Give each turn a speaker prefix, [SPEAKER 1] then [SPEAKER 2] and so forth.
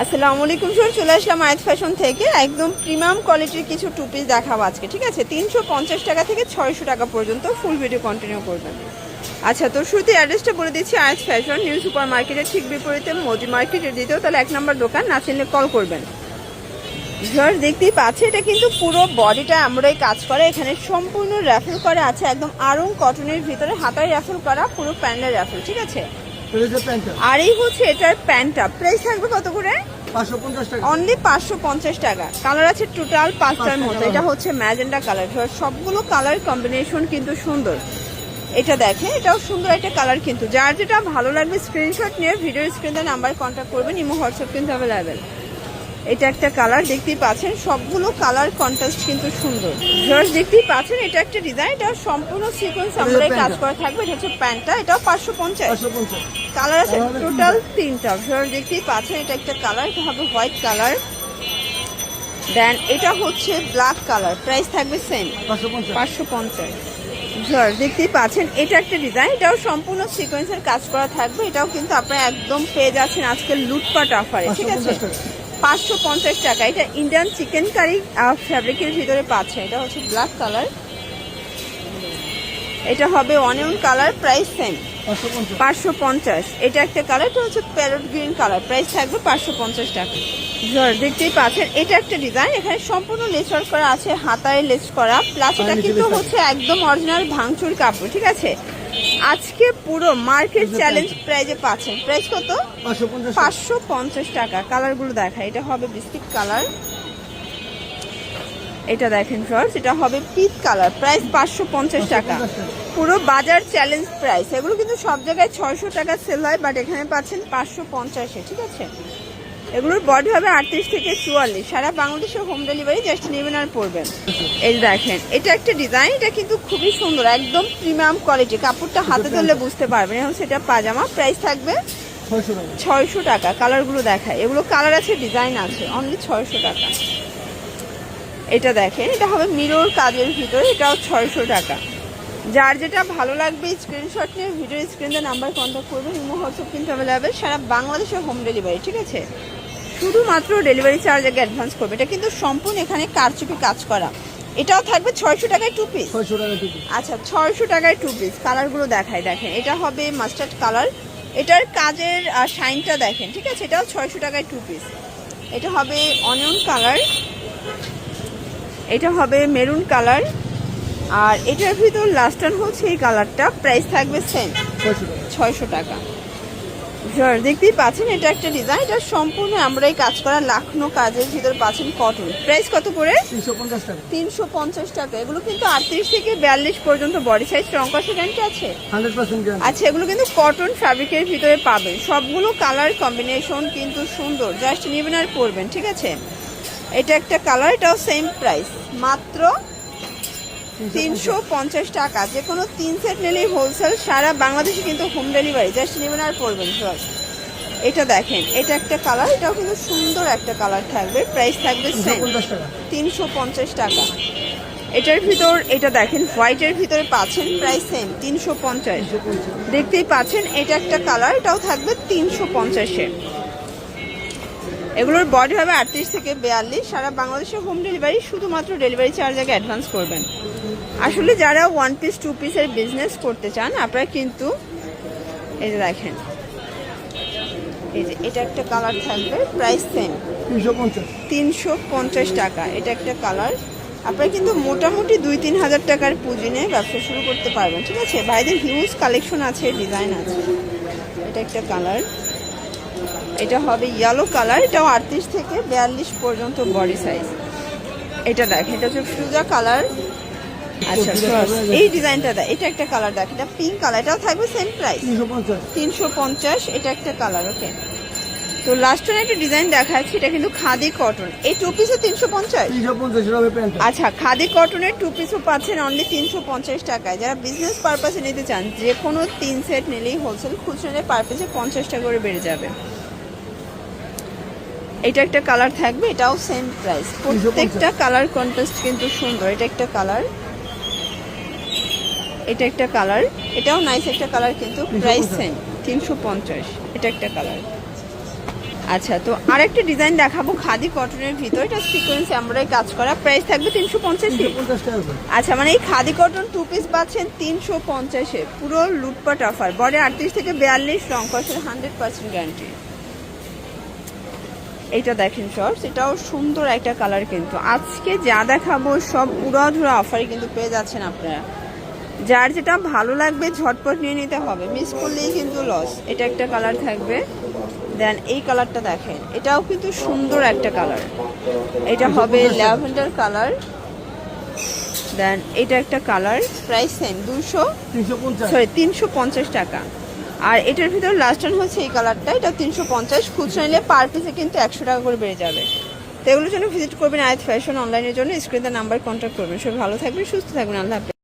[SPEAKER 1] আসসালামু আলাইকুম স্যার, চলে আসলাম আয়াত ফ্যাশন থেকে। একদম প্রিমিয়াম কোয়ালিটির কিছু টু পিস দেখাবো আজকে, ঠিক আছে? 350 টাকা থেকে 600 টাকা পর্যন্ত। ফুল ভিডিও কন্টিনিউ করবেন। আচ্ছা, তো শুরুতে অ্যাড্রেসটা বলে দিচ্ছি। আয়াত ফ্যাশন নিউ সুপার মার্কেটের ঠিক বিপরীতে মোদি মার্কেটের দ্বিতীয় তাহলে 1 নম্বর দোকান। না চিনলে কল করবেন। স্যার দেখতেই পাচ্ছে, এটা কিন্তু পুরো বডিটা আমরাই কাজ করে। এখানে সম্পূর্ণ র্যাফেল করা আছে, একদম আরং কটনের ভিতরে হাতায় র্যাফেল করা, পুরো প্যান্ডেল র্যাফেল, ঠিক আছে? আর এই হচ্ছে এটার প্যান্টটা। প্রাইস থাকবে কত করে?
[SPEAKER 2] 550 টাকা,
[SPEAKER 1] অনলি 550 টাকা। কালার আছে টোটাল 5টার মতো। এটা হচ্ছে ম্যাজেন্ডা কালার। সবগুলো কালার কম্বিনেশন কিন্তু সুন্দর। এটা দেখেন, এটাও সুন্দর একটা কালার। কিন্তু যার যেটা ভালো লাগবে স্ক্রিনশট নিয়ে ভিডিও স্ক্রিনে নাম্বার কন্ট্যাক্ট করবেন। ইমো হোয়াটসঅ্যাপ কিন্তু অ্যাভেলেবেল। এটা একটা কালার দেখতেই পাচ্ছেন, সবগুলো কালার কন্ট্রাস্ট কিন্তু সুন্দর। জাস্ট দেখতেই পাচ্ছেন, এটা একটা ডিজাইন। এটা সম্পূর্ণ সিকোয়েন্স আমরাই কাজ করা থাকবে। এটা হচ্ছে প্যান্টটা, এটাও 550। কালার আছে টোটাল 3টা। জাস্ট দেখতেই পাচ্ছেন, এটা একটা কালার। এটা হবে হোয়াইট কালার। দেন এটা হচ্ছে ব্ল্যাক কালার। প্রাইস থাকবে সেম 550। জাস্ট দেখতেই পাচ্ছেন, এটা একটা ডিজাইন। এটাও সম্পূর্ণ সিকোয়েন্সের কাজ করা থাকবে। এটাও কিন্তু আপনারা একদম পেয়ে যাচ্ছেন আজকে লুটপাট অফারে, ঠিক আছে? 550 টাকা। এটা ইন্ডিয়ান চিকেন কারি ফ্যাব্রিকের ভিতরে পাচ্ছে। এটা হচ্ছে ব্ল্যাক কালার। এটা হবে অনিয়ন কালার। Price same 550। এটা একটা কালার। এটা হচ্ছে প্যারট গ্রিন কালার। প্রাইস থাকবে 550 টাকা। দেখতেই পাচ্ছেন, এটা একটা ডিজাইন। এখানে সম্পূর্ণ লেস ওয়ার্ক করা আছে, হাতায় লেস করা। প্লাস এটা কিন্তু হচ্ছে একদম অরিজিনাল ভাঙচুর কাপড়, ঠিক আছে? আজকে পুরো মার্কেট চ্যালেঞ্জ প্রাইজে পাচ্ছেন। প্রাইস কত? 550 টাকা। কালারগুলো দেখা, এটা হবে বিস্কিট কালার। এটা দেখেন ফ্রেন্ডস, এটা হবে পিচ কালার। প্রাইস 550 টাকা। পুরো বাজার চ্যালেঞ্জ প্রাইস। এগুলো কিন্তু সব জায়গায় 600 টাকা সেল হয়, বাট এখানে পাচ্ছেন 550-এ, ঠিক আছে? এগুলোর বডি হবে 38 থেকে 44। সারা বাংলাদেশে হোম ডেলিভারি। জাস্ট নেবেন আর পড়বেন। এই দেখেন, এটা একটা ডিজাইন। এটা কিন্তু খুবই সুন্দর, একদম প্রিমিয়াম কোয়ালিটি। কাপড়টা হাতে ধরলে বুঝতে পারবেন। এখন সেটা পাজামা। প্রাইস থাকবে 600 টাকা। কালারগুলো দেখায়, এগুলো কালার আছে, ডিজাইন আছে। অনলি 600 টাকা। এটা দেখেন, এটা হবে মিরর কাজের ভিতরে। এটাও 600 টাকা। যার যেটা ভালো লাগবে স্ক্রিনশট নিয়ে ভিডিও স্ক্রিনে নাম্বার কন্ট্যাক্ট করবেন। ইমো হোয়াটসঅ্যাপ কিন্তু অ্যাভেলেবেল। সারা বাংলাদেশে হোম ডেলিভারি, ঠিক আছে? শুধুমাত্র ডেলিভারি চার্জ আগে অ্যাডভান্স করবে। এটা কিন্তু সম্পূর্ণ এখানে কারচুপি কাজ করা। এটাও থাকবে 600 টাকায় টু পিস। আচ্ছা, 600 টাকায় টু পিস। কালারগুলো দেখায়, দেখেন। এটা হবে মাস্টার্ড কালার। এটার কাজের শাইনটা দেখেন, ঠিক আছে? এটাও 600 টাকায় টু পিস। এটা হবে অনিয়ন কালার। এটা হবে মেরুন কালার। আর এটার ভিতর লাস্ট টান হচ্ছে এই কালারটা। প্রাইস থাকবে সেম 600 টাকা। দেখতেই পাচ্ছেন, এটা একটা ডিজাইন। এটা সম্পূর্ণ আমরাই কাজ করা লাখনো কাজের ভিতর পাচ্ছেন কটন। প্রাইস কত করে? 350 টাকা। এগুলো কিন্তু 38 থেকে 42 পর্যন্ত বডি সাইজ। রং কষে গ্যারান্টি আছে
[SPEAKER 2] 100%।
[SPEAKER 1] আচ্ছা, এগুলো কিন্তু কটন ফ্যাব্রিকের ভিতরে পাবেন। সবগুলো কালার কম্বিনেশন কিন্তু সুন্দর। জাস্ট নেবেন আর পরবেন, ঠিক আছে? এটা একটা কালার। এটাও সেম প্রাইস, মাত্র 350 টাকা। যে কোনো 3 সেট নিলেই হোলসেল। সারা বাংলাদেশে কিন্তু হোম ডেলিভারি। জাস্ট নেবেন আর পরবেন। এটা দেখেন, এটা একটা কালার। এটাও কিন্তু সুন্দর একটা কালার থাকবে। প্রাইস থাকবে 350 টাকা। এটার ভিতর এটা দেখেন, হোয়াইটের ভিতরে পাচ্ছেন। Price same 350। দেখতেই পাচ্ছেন, এটা একটা কালার। এটাও থাকবে 350-এ। এগুলোর বডি হবে 38 থেকে 42। সারা বাংলাদেশে হোম ডেলিভারি। শুধুমাত্র ডেলিভারি চার্জ আগে অ্যাডভান্স করবেন। আসলে যারা 1 পিস 2 পিসের বিজনেস করতে চান, আপনারা কিন্তু এই যে দেখেন, এই যে এটা একটা কালার থাকবে। প্রাইস সেম 350 টাকা। এটা একটা কালার। আপনারা কিন্তু মোটামুটি 2-3 হাজার টাকার পুঁজি নিয়ে ব্যবসা শুরু করতে পারবেন, ঠিক আছে? ভাইদের হিউজ কালেকশন আছে, ডিজাইন আছে। এটা একটা কালার। এটা হবে ইয়েলো কালার। এটাও 38 থেকে 42 পর্যন্ত বডি সাইজ। এটা দেখেন, এটা হচ্ছে ফিরোজা কালার। আচ্ছা, এই ডিজাইনটা দেখ, এটা একটা কালার দেখ, এটা পিঙ্ক কালার। এটাও থাকবে সেম প্রাইস 350। এটা একটা কালার। ওকে, তো লাস্ট একটা ডিজাইন দেখাচ্ছি। এটা কিন্তু খাদি কটন। এই টু পিসে 350। আচ্ছা, খাদি কটনের টু পিসও পাচ্ছেন অনলি 350 টাকায়। যারা বিজনেস পারপাসে নিতে চান, যে কোনো 3 সেট নিলেই হোলসেল। খুচরা পারপাসে 50 টাকা করে বেড়ে যাবে। এটা একটা কালার থাকবে। এটাও সেম প্রাইস। প্রত্যেকটা কালার কন্ট্রাস্ট কিন্তু সুন্দর। এটা একটা কালার। এটা একটা কালার। এটাও নাইস একটা কালার, কিন্তু প্রাইস সেম 350। এটা একটা কালার। আচ্ছা, তো আরেকটা ডিজাইন দেখাবো খাদি কটনের ভিতর, এটা সিকোয়েন্স এমব্রয়ডারি কাজ করা, প্রাইস থাকবে 350।
[SPEAKER 2] 350 টাকা করে।
[SPEAKER 1] আচ্ছা, মানে এই খাদি কটন 2 পিস পাচ্ছেন 350-এ, পুরো লুটপাট অফার। বডি 38 থেকে 42, রং কষের 100% গ্যারান্টি। এইটা দেখেন শর্টস, এটাও সুন্দর একটা কালার, কিন্তু আজকে যা দেখাবো সব উড়াধুরা অফারে কিন্তু পেয়ে যাচ্ছেন আপনারা। যার যেটা ভালো লাগবে ঝটপট নিয়ে নিতে হবে, মিস করলেই কিন্তু লস। এটা একটা কালার থাকবে, দেন এই কালারটা দেখেন, এটাও কিন্তু সুন্দর একটা কালার, এটা হবে ল্যাভেন্ডার কালার। দেন এটা একটা কালার, প্রাইস সেম 350 টাকা। আর এটার ভিতর লাস্ট টাইম হচ্ছে এই কালারটা, এটা 350, খুচরা নিলে পার পিসে কিন্তু 100 টাকা করে বেড়ে যাবে। তো এগুলোর জন্য ভিজিট করবেন আয়াত ফ্যাশন অনলাইনের জন্য, স্ক্রিনে নাম্বার কন্ট্যাক্ট করবেন। সবাই ভালো থাকবেন, সুস্থ থাকবেন, আল্লাহ হাফেজ।